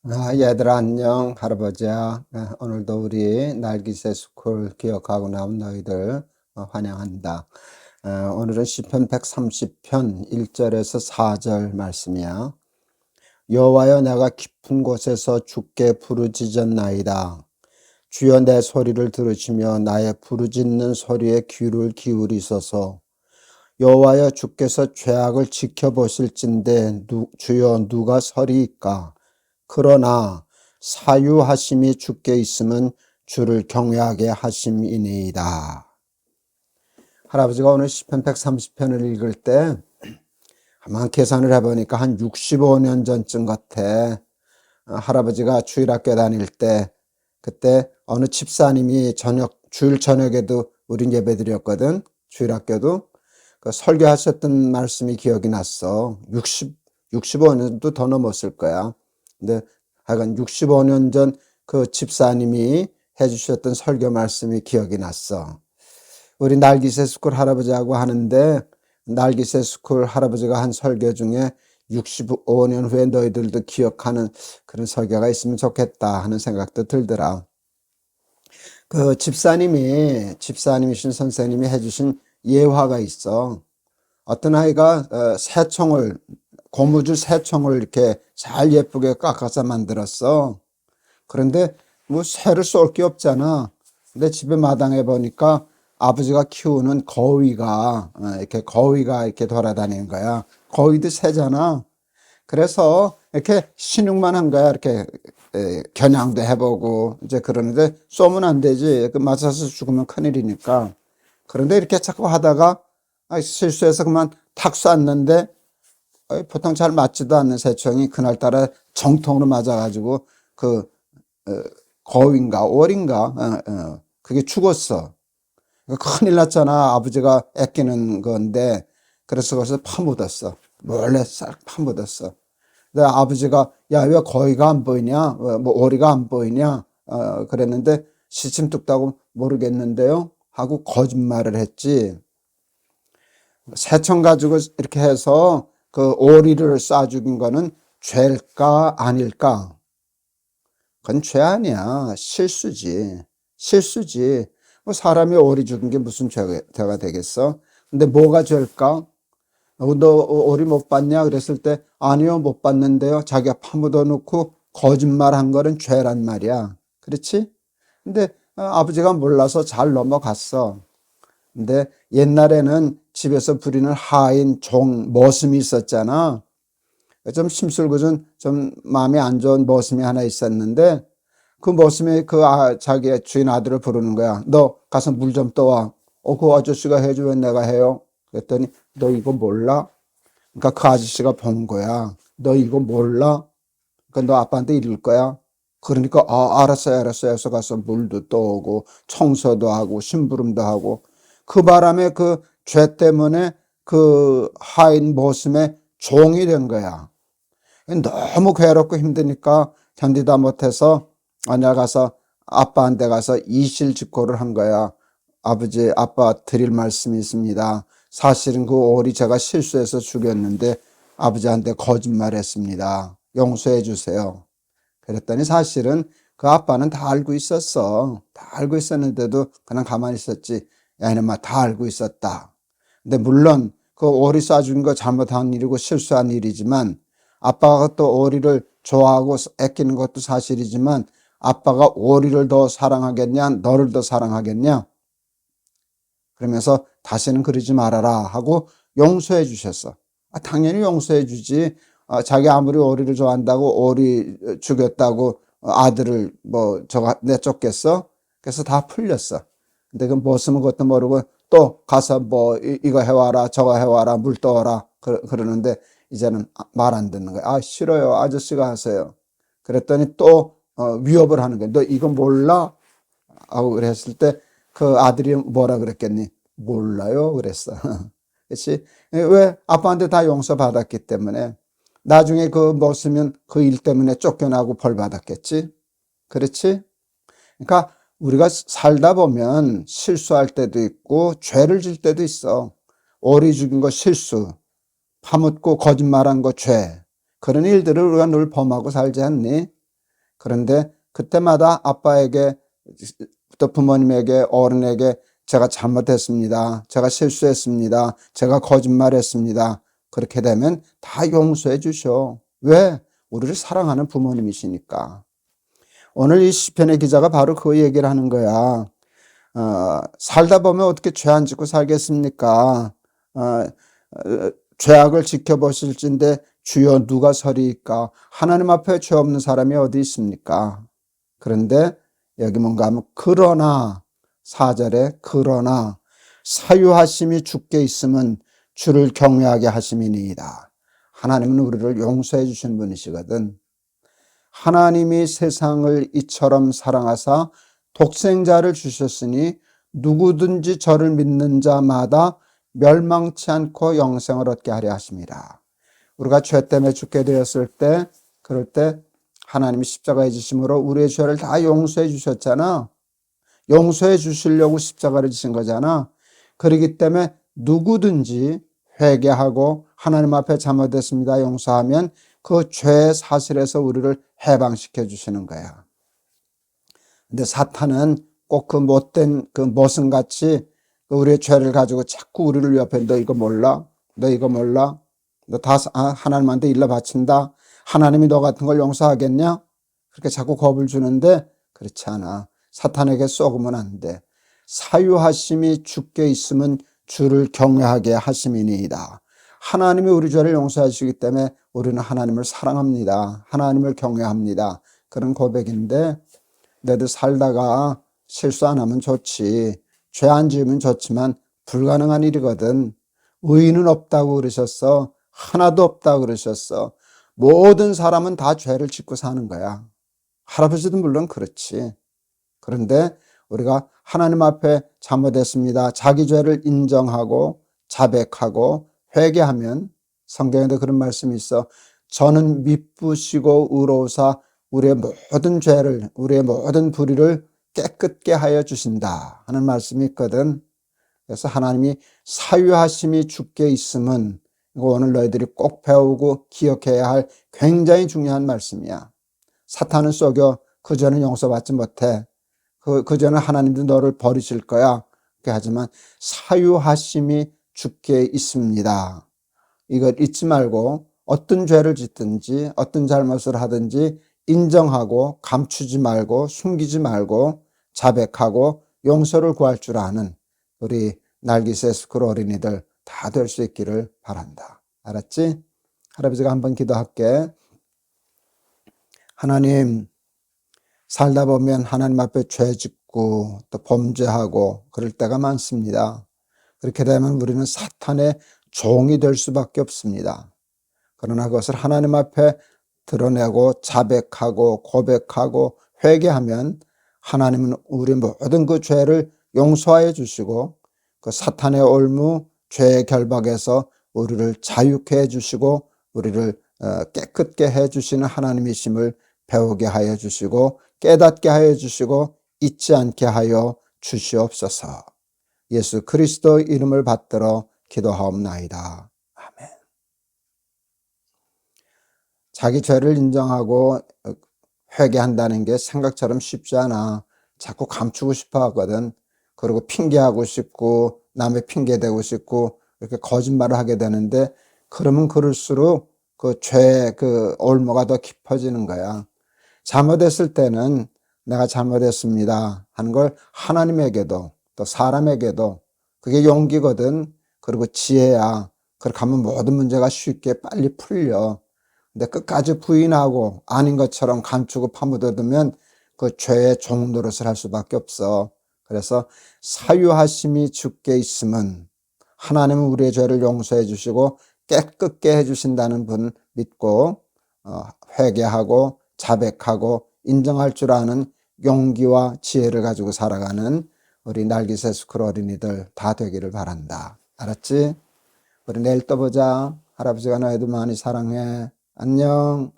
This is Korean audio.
얘들아, 안녕. 할아버지야. 오늘도 우리 날기새 스쿨 기억하고 나온 너희들 환영한다. 오늘은 시편 130편 1절에서 4절 말씀이야. 여호와여, 내가 깊은 곳에서 주께 부르짖었나이다. 주여, 내 소리를 들으시며 나의 부르짖는 소리에 귀를 기울이소서. 여호와여, 주께서 죄악을 지켜보실진대 주여, 누가 서리이까? 그러나 사유하심이 주께 있으면 주를 경외하게 하심이니이다. 할아버지가 오늘 시편 130편을 읽을 때 한번 계산을 해보니까 한 65년 전쯤 같아. 할아버지가 주일학교 다닐 때 그때 어느 집사님이 주일 저녁에도 우린 예배 드렸거든. 주일학교도. 그 설교하셨던 말씀이 기억이 났어. 65년도 더 넘었을 거야. 근데 하여간 65년 전 그 집사님이 해주셨던 설교 말씀이 기억이 났어. 우리 날기새 스쿨 할아버지하고 하는데 날기새 스쿨 할아버지가 한 설교 중에 65년 후에 너희들도 기억하는 그런 설교가 있으면 좋겠다 하는 생각도 들더라. 그 집사님이신 선생님이 해주신 예화가 있어. 어떤 아이가 고무줄 새총을 이렇게 잘 예쁘게 깎아서 만들었어. 그런데 뭐 새를 쏠 게 없잖아. 근데 집에 마당에 보니까 아버지가 키우는 거위가 이렇게 돌아다니는 거야. 거위도 새잖아. 그래서 이렇게 신용만 한 거야. 이렇게 겨냥도 해보고 이제 그러는데 쏘면 안 되지. 맞아서 죽으면 큰일이니까. 그런데 이렇게 자꾸 하다가 실수해서 그만 탁 쐈는데 보통 잘 맞지도 않는 새총이 그날따라 정통으로 맞아가지고 그 거위인가 오리인가 그게 죽었어. 큰일 났잖아. 아버지가 아끼는 건데. 그래서 거기서 파묻었어. 몰래 싹 파묻었어. 근데 아버지가 야, 왜 거위가 안 보이냐, 뭐 오리가 안 보이냐 그랬는데 시침뚝하고 모르겠는데요 하고 거짓말을 했지. 새총 가지고 이렇게 해서 그 오리를 쏴 죽인 거는 죄일까 아닐까? 그건 죄 아니야. 실수지. 뭐 사람이 오리 죽인 게 무슨 죄가 되겠어? 근데 뭐가 죄일까? 너 오리 못 봤냐? 그랬을 때 아니요, 못 봤는데요. 자기가 파묻어 놓고 거짓말 한 거는 죄란 말이야. 그렇지? 근데 아버지가 몰라서 잘 넘어갔어. 근데 옛날에는 집에서 부리는 하인 머슴이 있었잖아. 좀 심술궂은 좀 마음이 안 좋은 머슴이 하나 있었는데 그 머슴이 자기 주인 아들을 부르는 거야. 너 가서 물 좀 떠와. 그 아저씨가 해줘. 왜 내가 해요? 그랬더니 너 이거 몰라? 그러니까 그 아저씨가 본 거야. 너 이거 몰라? 그러니까 너 아빠한테 이럴 거야? 그러니까 알았어요 해서 가서 물도 떠오고 청소도 하고 심부름도 하고 그 바람에 그 죄 때문에 그 하인 모습에 종이 된 거야. 너무 괴롭고 힘드니까 견디다 못해서 내가 가서 아빠한테 가서 이실직고를 한 거야. 아빠 드릴 말씀이 있습니다. 사실은 그 오리 제가 실수해서 죽였는데 아버지한테 거짓말했습니다. 용서해 주세요. 그랬더니 사실은 그 아빠는 다 알고 있었어. 다 알고 있었는데도 그냥 가만히 있었지. 야, 이놈아, 다 알고 있었다. 근데 물론 그 오리 쏴준 거 잘못한 일이고 실수한 일이지만 아빠가 또 오리를 좋아하고 아끼는 것도 사실이지만 아빠가 오리를 더 사랑하겠냐, 너를 더 사랑하겠냐? 그러면서 다시는 그러지 말아라 하고 용서해 주셨어. 당연히 용서해 주지. 자기 아무리 오리를 좋아한다고 오리 죽였다고 아들을 내쫓겠어? 그래서 다 풀렸어. 근데 그 머슴은 그것도 모르고 또 가서 이거 해와라 저거 해와라 물 떠와라 그러는데 이제는 말 안 듣는 거야. 싫어요. 아저씨가 하세요. 그랬더니 또 위협을 하는 거야. 너 이거 몰라? 하고 그랬을 때 그 아들이 뭐라 그랬겠니? 몰라요. 그랬어. 그렇지? 왜? 아빠한테 다 용서받았기 때문에. 나중에 그 머슴은 그 일 때문에 쫓겨나고 벌 받았겠지? 그렇지? 그러니까 우리가 살다 보면 실수할 때도 있고 죄를 질 때도 있어. 오리 죽인 거 실수, 파묻고 거짓말한 거 죄. 그런 일들을 우리가 늘 범하고 살지 않니? 그런데 그때마다 아빠에게 또 부모님에게 어른에게 제가 잘못했습니다. 제가 실수했습니다. 제가 거짓말했습니다. 그렇게 되면 다 용서해 주셔. 왜? 우리를 사랑하는 부모님이시니까. 오늘 이 시편의 기자가 바로 그 얘기를 하는 거야. 살다 보면 어떻게 죄 안 짓고 살겠습니까? 죄악을 지켜보실진데 주여 누가 서리이까? 하나님 앞에 죄 없는 사람이 어디 있습니까? 그런데 여기 뭔가 하면 그러나 4절에 그러나 사유하심이 주께 있으면 주를 경외하게 하심이니이다. 하나님은 우리를 용서해 주신 분이시거든. 하나님이 세상을 이처럼 사랑하사 독생자를 주셨으니 누구든지 저를 믿는 자마다 멸망치 않고 영생을 얻게 하려 하심이라. 우리가 죄 때문에 죽게 되었을 때, 그럴 때 하나님이 십자가에 지심으로 우리의 죄를 다 용서해 주셨잖아. 용서해 주시려고 십자가를 지신 거잖아. 그렇기 때문에 누구든지 회개하고 하나님 앞에 잘못했습니다 용서하면 그 죄의 사실에서 우리를 해방시켜 주시는 거야. 근데 사탄은 꼭 그 못된 그 머슴같이 우리의 죄를 가지고 자꾸 우리를 옆에 너 이거 몰라? 너 이거 몰라? 너 다 하나님한테 일러 바친다? 하나님이 너 같은 걸 용서하겠냐? 그렇게 자꾸 겁을 주는데 그렇지 않아. 사탄에게 쏘으면 안 돼. 사유하심이 주께 있으면 주를 경외하게 하심이니이다. 하나님이 우리 죄를 용서하시기 때문에 우리는 하나님을 사랑합니다. 하나님을 경외합니다. 그런 고백인데 내도 살다가 실수 안 하면 좋지. 죄 안 지으면 좋지만 불가능한 일이거든. 의인은 없다고 그러셨어. 하나도 없다고 그러셨어. 모든 사람은 다 죄를 짓고 사는 거야. 할아버지도 물론 그렇지. 그런데 우리가 하나님 앞에 잘못했습니다. 자기 죄를 인정하고 자백하고 회개하면 성경에도 그런 말씀이 있어. 저는 미쁘시고 의로우사 우리의 모든 죄를 우리의 모든 불의를 깨끗게 하여 주신다 하는 말씀이 있거든. 그래서 하나님이 사유하심이 주께 있음은 이거 오늘 너희들이 꼭 배우고 기억해야 할 굉장히 중요한 말씀이야. 사탄은 속여 그 죄는 용서받지 못해. 그 죄는 하나님도 너를 버리실 거야. 하지만 사유하심이 주께 있습니다. 이걸 잊지 말고 어떤 죄를 짓든지 어떤 잘못을 하든지 인정하고 감추지 말고 숨기지 말고 자백하고 용서를 구할 줄 아는 우리 날기새 스쿨 어린이들 다 될 수 있기를 바란다. 알았지? 할아버지가 한번 기도할게. 하나님, 살다 보면 하나님 앞에 죄 짓고 또 범죄하고 그럴 때가 많습니다. 그렇게 되면 우리는 사탄의 종이 될 수밖에 없습니다. 그러나 그것을 하나님 앞에 드러내고 자백하고 고백하고 회개하면 하나님은 우리 모든 그 죄를 용서하여 주시고 그 사탄의 올무 죄의 결박에서 우리를 자유케 해 주시고 우리를 깨끗게 해 주시는 하나님이심을 배우게 하여 주시고 깨닫게 하여 주시고 잊지 않게 하여 주시옵소서. 예수 그리스도 이름을 받들어 기도하옵나이다. 아멘. 자기 죄를 인정하고 회개한다는 게 생각처럼 쉽지 않아. 자꾸 감추고 싶어 하거든. 그리고 핑계하고 싶고 남의 핑계대고 싶고 이렇게 거짓말을 하게 되는데 그러면 그럴수록 그 죄의 그 올무가 더 깊어지는 거야. 잘못했을 때는 내가 잘못했습니다 하는 걸 하나님에게도 또 사람에게도 그게 용기거든. 그리고 지혜야. 그렇게 하면 모든 문제가 쉽게 빨리 풀려. 근데 끝까지 부인하고 아닌 것처럼 감추고 파묻어두면 그 죄의 종 노릇을 할 수밖에 없어. 그래서 사유하심이 주께 있으면 하나님은 우리의 죄를 용서해 주시고 깨끗게 해 주신다는 분 믿고 회개하고 자백하고 인정할 줄 아는 용기와 지혜를 가지고 살아가는 우리 날기새 스쿨 어린이들 다 되기를 바란다. 알았지? 우리 내일 또 보자. 할아버지가 너희들 많이 사랑해. 안녕.